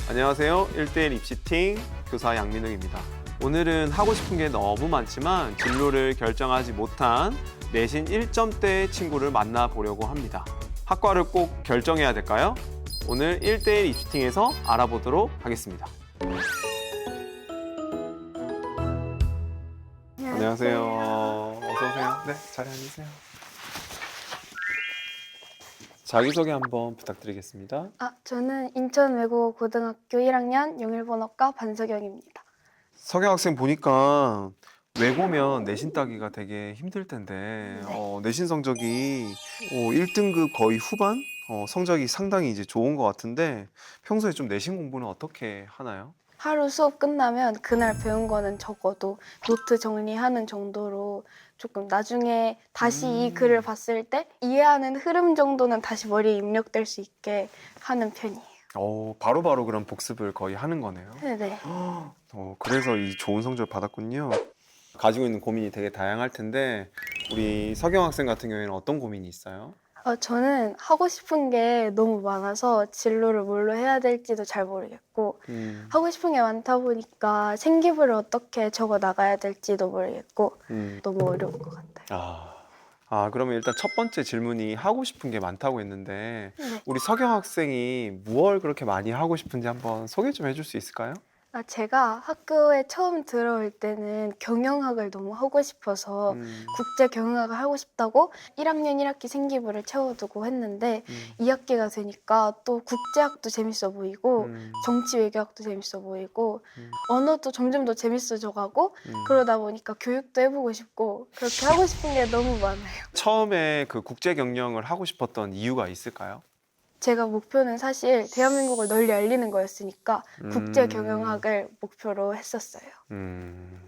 안녕하세요. 1대1 입시팅 교사 양민웅입니다. 오늘은 하고 싶은 게 너무 많지만 진로를 결정하지 못한 내신 1점대의 친구를 만나보려고 합니다. 학과를 꼭 결정해야 될까요? 오늘 1대1 입시팅에서 알아보도록 하겠습니다. 안녕하세요. 어서 오세요. 네, 자리 앉으세요. 자기소개 한번 부탁드리겠습니다. 저는 인천외국어고등학교 1학년 영일본어과 반석영입니다. 석영 학생 보니까 외고면 내신 따기가 되게 힘들 텐데 내신 성적이 1등급 거의 후반? 성적이 상당히 이제 좋은 것 같은데 평소에 좀 내신 공부는 어떻게 하나요? 하루 수업 끝나면 그날 배운 거는 적어도 노트 정리하는 정도로 조금 나중에 다시 이 글을 봤을 때 이해하는 흐름 정도는 다시 머리에 입력될 수 있게 하는 편이에요. 바로바로 그런 복습을 거의 하는 거네요. 네네. 그래서 이 좋은 성적을 받았군요. 가지고 있는 고민이 되게 다양할 텐데 우리 석영 학생 같은 경우에는 어떤 고민이 있어요? 저는 하고 싶은 게 너무 많아서 진로를 뭘로 해야 될지도 잘 모르겠고 하고 싶은 게 많다 보니까 생기부를 어떻게 적어 나가야 될지도 모르겠고 너무 어려운 것 같아요. 그러면 일단 첫 번째 질문이 하고 싶은 게 많다고 했는데 네. 우리 석영 학생이 무얼 그렇게 많이 하고 싶은지 한번 소개 좀 해줄 수 있을까요? 제가 학교에 처음 들어올 때는 경영학을 너무 하고 싶어서 국제 경영학을 하고 싶다고 1학년 1학기 생기부를 채워두고 했는데 2학기가 되니까 또 국제학도 재밌어 보이고 정치 외교학도 재밌어 보이고 언어도 점점 더 재밌어져 가고 그러다 보니까 교육도 해보고 싶고 그렇게 하고 싶은 게 너무 많아요. 처음에 그 국제 경영을 하고 싶었던 이유가 있을까요? 제가 목표는 사실 대한민국을 널리 알리는 거였으니까 국제 경영학을 목표로 했었어요.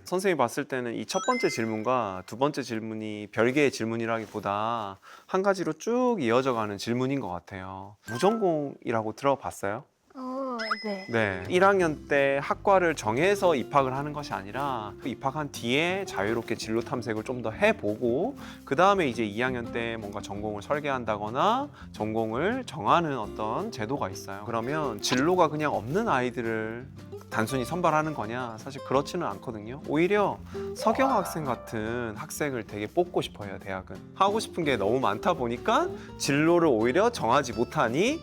선생님이 봤을 때는 이 첫 번째 질문과 두 번째 질문이 별개의 질문이라기보다 한 가지로 쭉 이어져 가는 질문인 것 같아요. 무전공이라고 들어봤어요? 네. 네. 1학년 때 학과를 정해서 입학을 하는 것이 아니라 입학한 뒤에 자유롭게 진로 탐색을 좀 더 해보고 그 다음에 이제 2학년 때 뭔가 전공을 설계한다거나 전공을 정하는 어떤 제도가 있어요. 그러면 진로가 그냥 없는 아이들을 단순히 선발하는 거냐? 사실 그렇지는 않거든요. 오히려 석영 학생 같은 학생을 되게 뽑고 싶어요, 대학은. 하고 싶은 게 너무 많다 보니까 진로를 오히려 정하지 못하니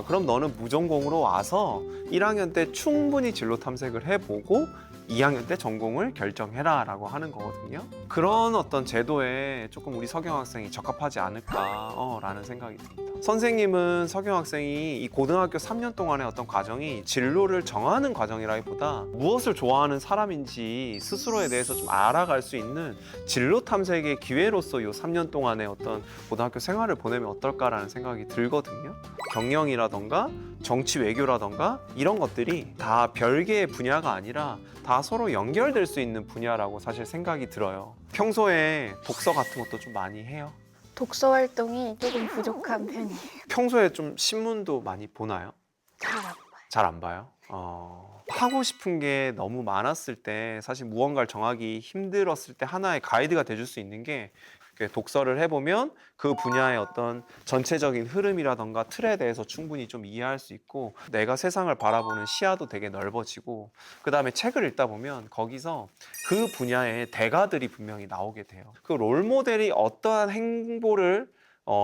그럼 너는 무전공으로 와서 1학년 때 충분히 진로 탐색을 해보고 2학년 때 전공을 결정해라 라고 하는 거거든요. 그런 어떤 제도에 조금 우리 석영 학생이 적합하지 않을까 라는 생각이 듭니다. 선생님은 석영 학생이 이 고등학교 3년 동안의 어떤 과정이 진로를 정하는 과정이라기보다 무엇을 좋아하는 사람인지 스스로에 대해서 좀 알아갈 수 있는 진로 탐색의 기회로서 이 3년 동안의 어떤 고등학교 생활을 보내면 어떨까라는 생각이 들거든요. 경영이라던가 정치 외교라던가 이런 것들이 다 별개의 분야가 아니라 다 서로 연결될 수 있는 분야라고 사실 생각이 들어요. 평소에 독서 같은 것도 좀 많이 해요? 독서 활동이 조금 부족한 편이에요. 평소에 좀 신문도 많이 보나요? 잘 안 봐요. 잘 안 봐요? 하고 싶은 게 너무 많았을 때 사실 무언가를 정하기 힘들었을 때 하나의 가이드가 돼줄 수 있는 게 독서를 해보면 그 분야의 어떤 전체적인 흐름이라던가 틀에 대해서 충분히 좀 이해할 수 있고 내가 세상을 바라보는 시야도 되게 넓어지고 그 다음에 책을 읽다 보면 거기서 그 분야의 대가들이 분명히 나오게 돼요. 그 롤모델이 어떠한 행보를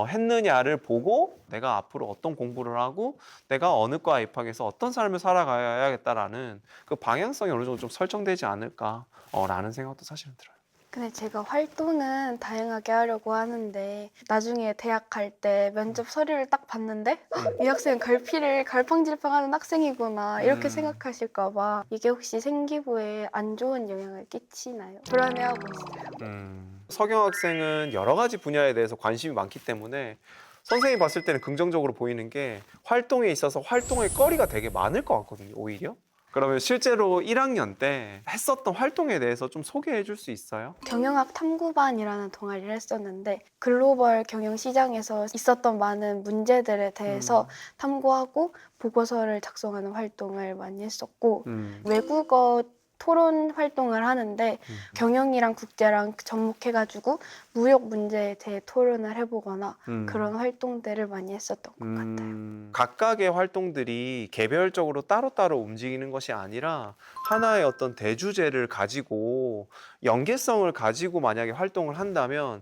했느냐를 보고 내가 앞으로 어떤 공부를 하고 내가 어느 과에 입학해서 어떤 삶을 살아가야겠다라는 그 방향성이 어느 정도 좀 설정되지 않을까라는 생각도 사실은 들어요. 근데 제가 활동은 다양하게 하려고 하는데 나중에 대학 갈 때 면접 서류를 딱 봤는데 이 학생은 갈피를 갈팡질팡하는 학생이구나 이렇게 생각하실까 봐 이게 혹시 생기부에 안 좋은 영향을 끼치나요? 불안해하고 있어요. 석영 학생은 여러 가지 분야에 대해서 관심이 많기 때문에 선생님이 봤을 때는 긍정적으로 보이는 게 활동에 있어서 활동의 거리가 되게 많을 것 같거든요, 오히려. 그러면 실제로 1학년 때 했었던 활동에 대해서 좀 소개해 줄 수 있어요? 경영학 탐구반이라는 동아리를 했었는데 글로벌 경영 시장에서 있었던 많은 문제들에 대해서 탐구하고 보고서를 작성하는 활동을 많이 했었고 외국어 토론 활동을 하는데 경영이랑 국제랑 접목해가지고 무역 문제에 대해 토론을 해보거나 그런 활동들을 많이 했었던 것 같아요. 각각의 활동들이 개별적으로 따로따로 움직이는 것이 아니라 하나의 어떤 대주제를 가지고 연계성을 가지고 만약에 활동을 한다면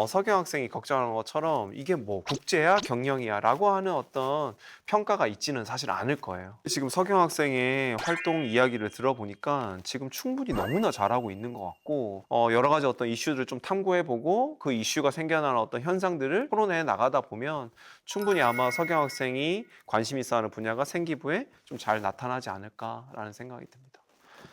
서경 학생이 걱정하는 것처럼 이게 뭐 국제야 경영이야 라고 하는 어떤 평가가 있지는 사실 않을 거예요. 지금 서경 학생의 활동 이야기를 들어보니까 지금 충분히 너무나 잘하고 있는 것 같고 여러 가지 어떤 이슈들을 좀 탐구해보고 그 이슈가 생겨나는 어떤 현상들을 토론해 나가다 보면 충분히 아마 서경 학생이 관심 있어 하는 분야가 생기부에 좀 잘 나타나지 않을까라는 생각이 듭니다.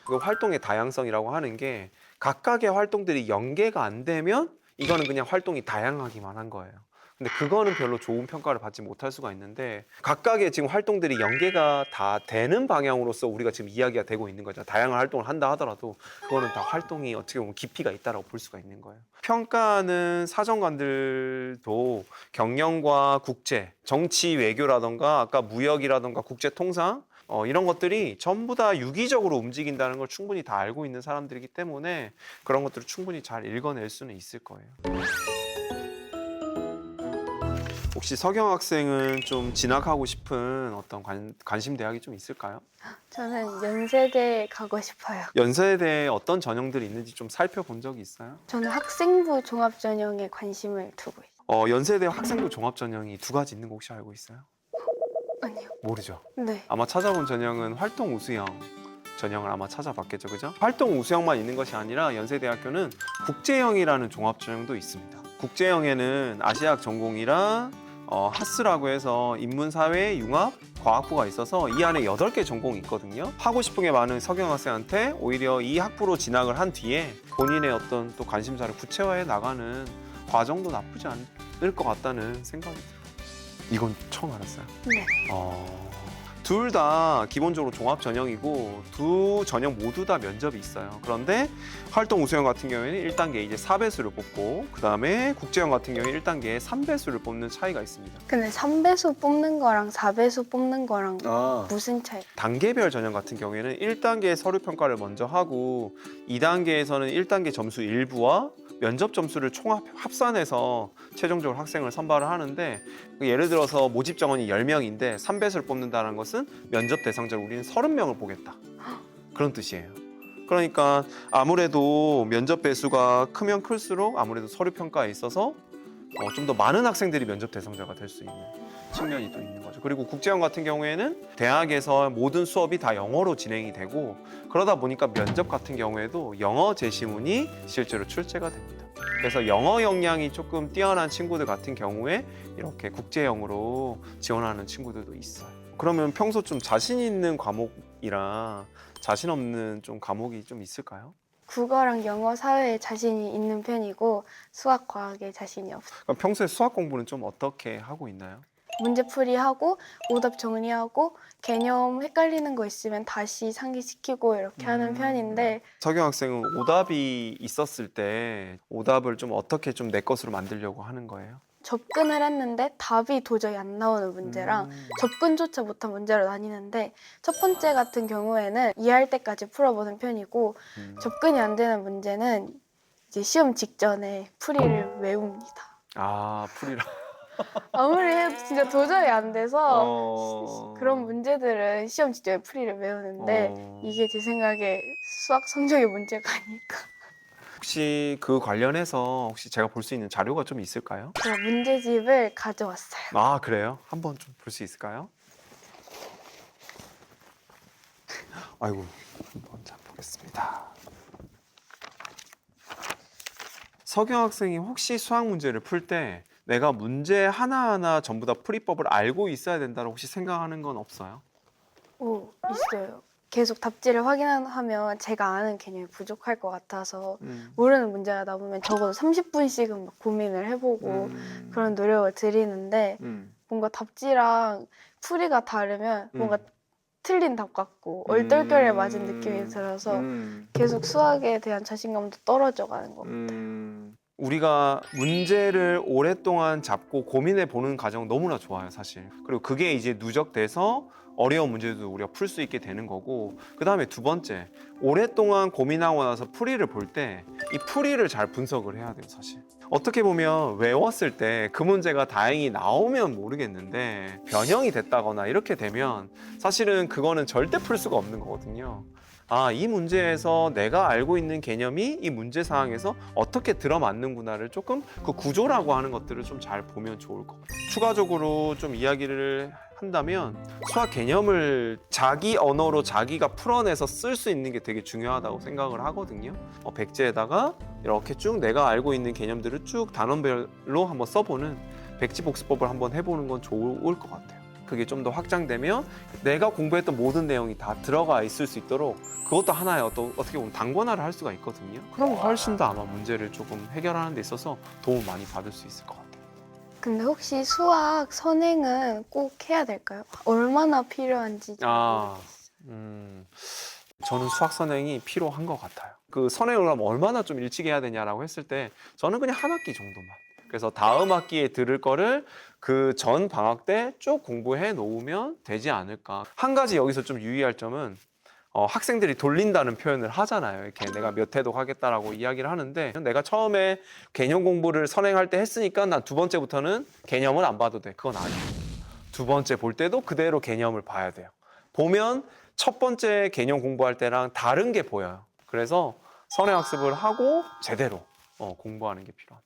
그 활동의 다양성이라고 하는 게 각각의 활동들이 연계가 안 되면 이거는 그냥 활동이 다양하기만 한 거예요. 근데 그거는 별로 좋은 평가를 받지 못할 수가 있는데 각각의 지금 활동들이 연계가 다 되는 방향으로서 우리가 지금 이야기가 되고 있는 거죠. 다양한 활동을 한다 하더라도 그거는 다 활동이 어떻게 보면 깊이가 있다고 볼 수가 있는 거예요. 평가는 사정관들도 경영과 국제, 정치 외교라던가 아까 무역이라던가 국제 통상 이런 것들이 전부 다 유기적으로 움직인다는 걸 충분히 다 알고 있는 사람들이기 때문에 그런 것들을 충분히 잘 읽어낼 수는 있을 거예요. 혹시 서경 학생은 좀 진학하고 싶은 어떤 관심 대학이 좀 있을까요? 저는 연세대 가고 싶어요. 연세대에 어떤 전형들이 있는지 좀 살펴본 적이 있어요? 저는 학생부 종합전형에 관심을 두고 있어요. 연세대 학생부 종합 전형이 두 가지 있는 거 혹시 알고 있어요? 아니요. 모르죠. 네. 아마 찾아본 전형은 활동 우수형 전형을 아마 찾아봤겠죠, 그죠? 활동 우수형만 있는 것이 아니라 연세대학교는 국제형이라는 종합 전형도 있습니다. 국제형에는 아시아학 전공이랑 하스라고 해서 인문사회 융합 과학부가 있어서 이 안에 8개 전공이 있거든요. 하고 싶은 게 많은 서경 학생한테 오히려 이 학부로 진학을 한 뒤에 본인의 어떤 또 관심사를 구체화해 나가는 과정도 나쁘지 않을 것 같다는 생각이 들어요. 이건 처음 알았어요. 네. 둘 다 기본적으로 종합 전형이고 두 전형 모두 다 면접이 있어요. 그런데 활동 우수형 같은 경우에는 1단계 이제 4배수를 뽑고 그 다음에 국제형 같은 경우에 1단계에 3배수를 뽑는 차이가 있습니다. 근데 3배수 뽑는 거랑 4배수 뽑는 거랑 무슨 차이? 단계별 전형 같은 경우에는 1단계 서류 평가를 먼저 하고 2단계에서는 1단계 점수 일부와 면접 점수를 총합 합산해서 최종적으로 학생을 선발을 하는데 예를 들어서 모집 정원이 10명인데 3배수를 뽑는다는 것은 면접 대상자를 우리는 30명을 보겠다. 그런 뜻이에요. 그러니까 아무래도 면접 배수가 크면 클수록 아무래도 서류 평가에 있어서 좀 더 많은 학생들이 면접 대상자가 될 수 있는 측면이 또 있는 거죠. 그리고 국제형 같은 경우에는 대학에서 모든 수업이 다 영어로 진행이 되고 그러다 보니까 면접 같은 경우에도 영어 제시문이 실제로 출제가 됩니다. 그래서 영어 역량이 조금 뛰어난 친구들 같은 경우에 이렇게 국제형으로 지원하는 친구들도 있어요. 그러면 평소 좀 자신 있는 과목이랑 자신 없는 좀 과목이 좀 있을까요? 국어랑 영어, 사회에 자신이 있는 편이고 수학, 과학에 자신이 없어요. 그럼 평소에 수학 공부는 좀 어떻게 하고 있나요? 문제풀이하고 오답 정리하고 개념 헷갈리는 거 있으면 다시 상기시키고 이렇게 하는 편인데 서경 학생은 오답이 있었을 때 오답을 좀 어떻게 좀 내 것으로 만들려고 하는 거예요? 접근을 했는데 답이 도저히 안 나오는 문제랑 접근조차 못한 문제로 나뉘는데 첫 번째 같은 경우에는 이해할 때까지 풀어보는 편이고 접근이 안 되는 문제는 이제 시험 직전에 풀이를 외웁니다. 아, 풀이라. 아무리 해도 진짜 도저히 안 돼서 그런 문제들은 시험 직전에 풀이를 외우는데 이게 제 생각에 수학 성적의 문제가 아닐까. 혹시 그 관련해서 혹시 제가 볼 수 있는 자료가 좀 있을까요? 제가 문제집을 가져왔어요. 아, 그래요? 한번 좀 볼 수 있을까요? 아이고, 한번 자 보겠습니다. 서경 학생이 혹시 수학 문제를 풀 때 내가 문제 하나하나 전부 다 풀이법을 알고 있어야 된다고 혹시 생각하는 건 없어요? 오, 있어요. 계속 답지를 확인하면 제가 아는 개념이 부족할 것 같아서 모르는 문제가 나오면 적어도 30분씩은 막 고민을 해보고 그런 노력을 들이는데 뭔가 답지랑 풀이가 다르면 뭔가 틀린 답 같고 얼떨결에 맞은 느낌이 들어서 계속 수학에 대한 자신감도 떨어져 가는 것 같아요. 우리가 문제를 오랫동안 잡고 고민해 보는 과정 너무나 좋아요, 사실. 그리고 그게 이제 누적돼서 어려운 문제도 우리가 풀 수 있게 되는 거고, 그 다음에 두 번째, 오랫동안 고민하고 나서 풀이를 볼 때 이 풀이를 잘 분석을 해야 돼요. 사실 어떻게 보면 외웠을 때 그 문제가 다행히 나오면 모르겠는데 변형이 됐다거나 이렇게 되면 사실은 그거는 절대 풀 수가 없는 거거든요. 아, 이 문제에서 내가 알고 있는 개념이 이 문제 사항에서 어떻게 들어맞는구나를 조금 그 구조라고 하는 것들을 좀 잘 보면 좋을 것 같아요. 추가적으로 좀 이야기를 한다면 수학 개념을 자기 언어로 자기가 풀어내서 쓸 수 있는 게 되게 중요하다고 생각을 하거든요. 백지에다가 이렇게 쭉 내가 알고 있는 개념들을 쭉 단원별로 한번 써보는 백지복습법을 한번 해보는 건 좋을 것 같아요. 그게 좀 더 확장되면 내가 공부했던 모든 내용이 다 들어가 있을 수 있도록 그것도 하나의 어떻게 보면 단권화를 할 수가 있거든요. 그럼 훨씬 더 아마 문제를 조금 해결하는 데 있어서 도움 많이 받을 수 있을 것 같아요. 근데 혹시 수학 선행은 꼭 해야 될까요? 얼마나 필요한지. 저는 수학 선행이 필요한 것 같아요. 그 선행을 하면 얼마나 좀 일찍 해야 되냐라고 했을 때 저는 그냥 한 학기 정도만. 그래서 다음 학기에 들을 거를 그 전 방학 때 쭉 공부해 놓으면 되지 않을까. 한 가지 여기서 좀 유의할 점은 학생들이 돌린다는 표현을 하잖아요. 이렇게 내가 몇 회도 하겠다라고 이야기를 하는데 내가 처음에 개념 공부를 선행할 때 했으니까 난 두 번째부터는 개념을 안 봐도 돼. 그건 아니에요. 두 번째 볼 때도 그대로 개념을 봐야 돼요. 보면 첫 번째 개념 공부할 때랑 다른 게 보여요. 그래서 선행 학습을 하고 제대로 공부하는 게 필요합니다.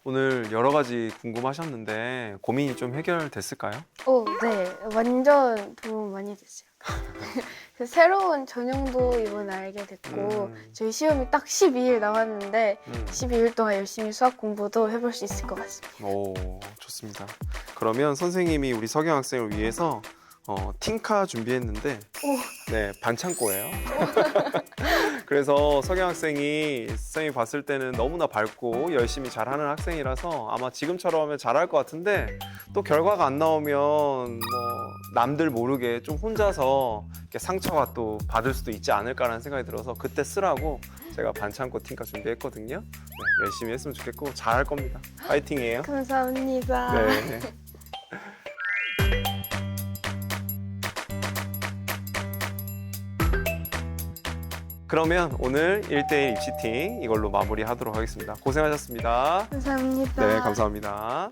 오늘 여러 가지 궁금하셨는데 고민이 좀 해결됐을까요? 네. 완전 도움 많이 됐어요. 그 새로운 전형도 이번에 알게 됐고 저희 시험이 딱 12일 남았는데 12일 동안 열심히 수학 공부도 해볼 수 있을 것 같습니다. 오, 좋습니다. 그러면 선생님이 우리 석영 학생을 위해서 팅카 준비했는데 네, 반창고예요. 그래서 석영 학생이 선생님이 봤을 때는 너무나 밝고 열심히 잘하는 학생이라서 아마 지금처럼 하면 잘할 것 같은데 또 결과가 안 나오면 뭐 남들 모르게 좀 혼자서 이렇게 상처가 또 받을 수도 있지 않을까라는 생각이 들어서 그때 쓰라고 제가 반창고 팅카 준비했거든요. 네, 열심히 했으면 좋겠고 잘할 겁니다. 파이팅이에요. 감사합니다. 네. 그러면 오늘 1대1 입시팅 이걸로 마무리하도록 하겠습니다. 고생하셨습니다. 감사합니다. 네, 감사합니다.